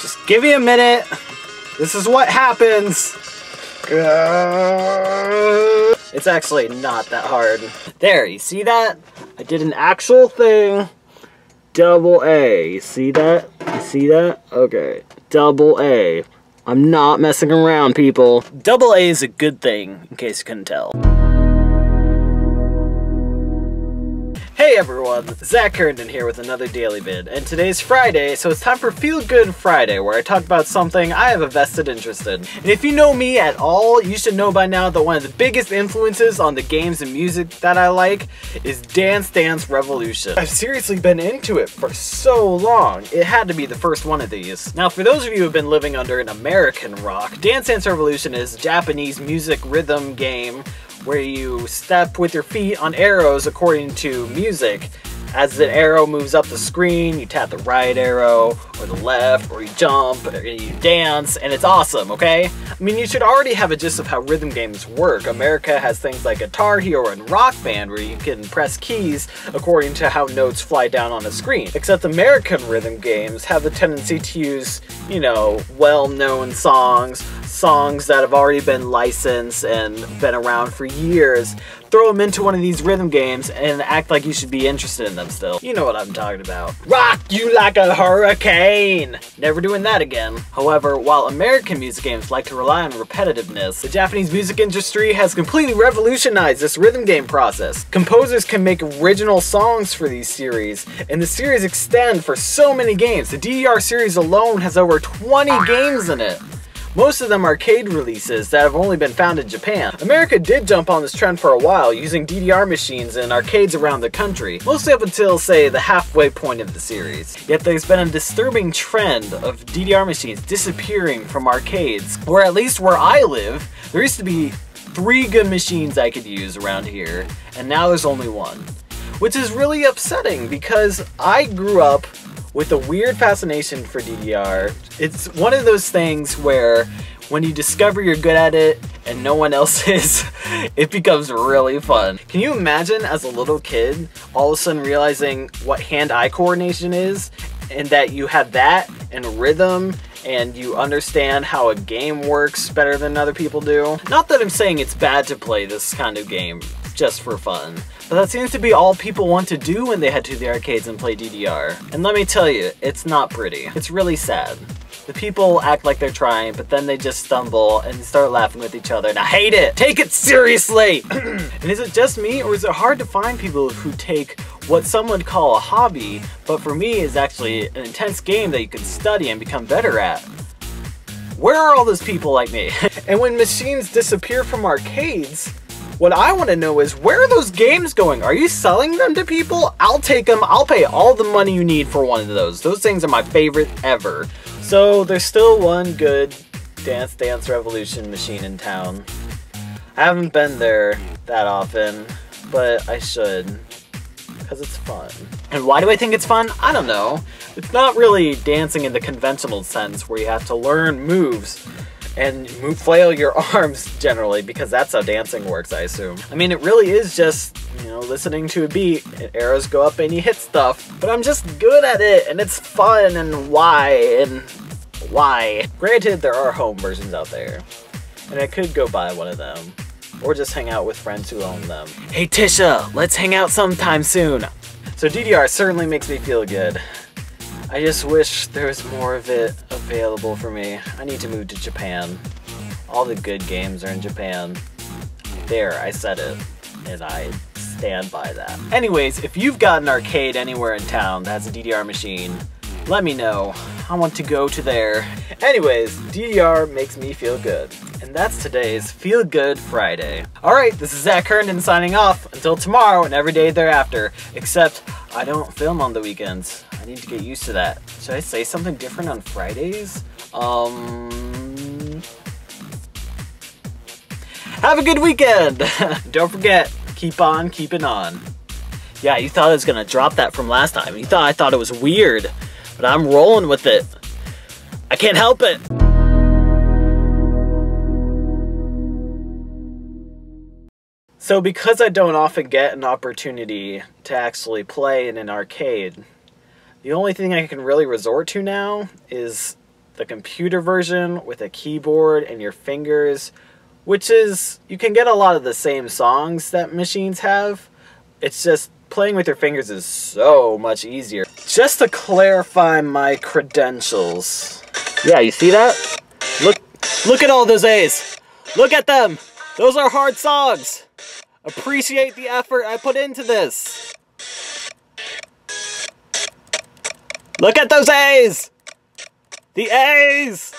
Just give me a minute. This is what happens. It's actually not that hard. There, you see that? I did an actual thing. Double A. You see that? You see that? Okay. Double A. I'm not messing around, people. Double A is a good thing, in case you couldn't tell. Hey everyone, Zach Herndon here with another daily vid, and today's Friday, so it's time for Feel Good Friday, where I talk about something I have a vested interest in. And if you know me at all, you should know by now that one of the biggest influences on the games and music that I like is Dance Dance Revolution. I've seriously been into it for so long, it had to be the first one of these. Now for those of you who have been living under an American rock, Dance Dance Revolution is a Japanese music rhythm game where you step with your feet on arrows according to music. As the arrow moves up the screen, you tap the right arrow, or the left, or you jump, or you dance, and it's awesome, okay? I mean, you should already have a gist of how rhythm games work. America has things like Guitar Hero and Rock Band, where you can press keys according to how notes fly down on the screen. Except American rhythm games have the tendency to use, you know, well-known songs that have already been licensed and been around for years, throw them into one of these rhythm games and act like you should be interested in them still. You know what I'm talking about. Rock you like a hurricane! Never doing that again. However, while American music games like to rely on repetitiveness, the Japanese music industry has completely revolutionized this rhythm game process. Composers can make original songs for these series, and the series extend for so many games. The DDR series alone has over 20 games in it. Most of them arcade releases that have only been found in Japan. America did jump on this trend for a while, using DDR machines in arcades around the country, mostly up until, say, the halfway point of the series. Yet there's been a disturbing trend of DDR machines disappearing from arcades, or at least where I live, there used to be 3 good machines I could use around here, and now there's only 1. Which is really upsetting, because I grew up with a weird fascination for DDR. It's one of those things where when you discover you're good at it and no one else is, it becomes really fun. Can you imagine as a little kid all of a sudden realizing what hand-eye coordination is, and that you have that and rhythm and you understand how a game works better than other people do? Not that I'm saying it's bad to play this kind of game just for fun, but that seems to be all people want to do when they head to the arcades and play DDR. And let me tell you, it's not pretty. It's really sad. The people act like they're trying, but then they just stumble and start laughing with each other, and I hate it! Take it seriously! And is it just me, or is it hard to find people who take what some would call a hobby, but for me is actually an intense game that you can study and become better at? Where are all those people like me? And when machines disappear from arcades, what I want to know is, where are those games going? Are you selling them to people? I'll take them. I'll pay all the money you need for one of those. Those things are my favorite ever. So there's still one good Dance Dance Revolution machine in town. I haven't been there that often, but I should, because it's fun. And why do I think it's fun? I don't know. It's not really dancing in the conventional sense where you have to learn moves and flail your arms generally, because that's how dancing works, I assume. I mean, it really is just, you know, listening to a beat, and arrows go up and you hit stuff, but I'm just good at it, and it's fun, and why? Granted, there are home versions out there, and I could go buy one of them, or just hang out with friends who own them. Hey Tisha, let's hang out sometime soon. So DDR certainly makes me feel good. I just wish there was more of it available for me. I need to move to Japan. All the good games are in Japan. There, I said it, and I stand by that. Anyways, if you've got an arcade anywhere in town that has a DDR machine, let me know. I want to go to there. Anyways, DDR makes me feel good. And that's today's Feel Good Friday. Alright, this is Zach Herndon signing off. Until tomorrow and every day thereafter. Except, I don't film on the weekends. I need to get used to that. Should I say something different on Fridays? Have a good weekend! Don't forget, keep on keeping on. Yeah, you thought I was gonna drop that from last time. You thought I thought it was weird. But I'm rolling with it. I can't help it. So because I don't often get an opportunity to actually play in an arcade, the only thing I can really resort to now is the computer version with a keyboard and your fingers, which is, you can get a lot of the same songs that machines have. It's just playing with your fingers is so much easier. Just to clarify my credentials. Yeah, you see that? Look at all those A's. Look at them. Those are hard songs. Appreciate the effort I put into this. Look at those A's. The A's.